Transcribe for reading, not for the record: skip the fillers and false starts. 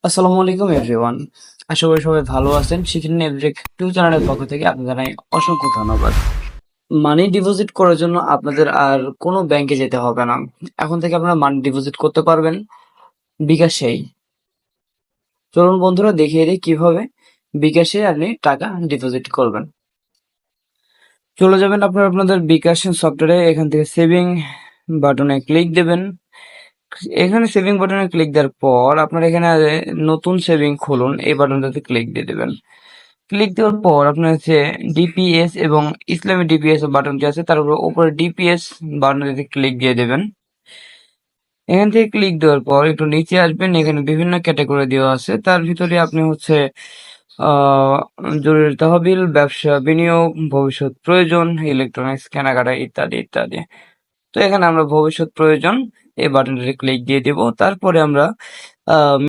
আসসালামু আলাইকুম এভরিওয়ান। আশা করি সবাই ভালো আছেন। শিখিন এভরিক চ্যানেলের পক্ষ থেকে আপনাদের জানাই অসংখ্য ধন্যবাদ। মানি ডিপোজিট করার জন্য আপনাদের আর কোনো ব্যাংকে যেতে হবে না। এখন থেকে আপনারা মানি ডিপোজিট করতে পারবেন বিকাশেই। চলুন বন্ধুরা দেখিয়ে দিই কিভাবে বিকাশে আপনি টাকা ডিপোজিট করবেন। চলে যাবেন আপনাদের বিকাশ সফটওয়্যারে, এখান থেকে সেভিং বাটনে ক্লিক দেবেন। এখানে সেভিং বাটনে ক্লিক দেওয়ার পর আপনার এখানে নতুন সেভিং খুলুন, এই বাটনটাতে ক্লিক দিয়ে দেবেন। ক্লিক দেওয়ার পর আপনার হচ্ছে ডিপিএস এবং ইসলামী ডিপিএস বাটনটি আছে, তার উপরে ডিপিএস বাটনটিতে ক্লিক দিয়ে দেবেন। এখান থেকে ক্লিক দেওয়ার পর একটু নিচে আসবেন, এখানে বিভিন্ন ক্যাটাগরি দেওয়া আছে, তার ভিতরে আপনি হচ্ছে আহ জরুরি তহবিল, ব্যবসা, বিনিয়োগ, ভবিষ্যৎ প্রয়োজন, ইলেকট্রনিক্স কেনাকাটা ইত্যাদি ইত্যাদি। তো এখানে আমরা ভবিষ্যৎ প্রয়োজন এই বাটনটিতে ক্লিক দিয়ে দেব। তারপরে আমরা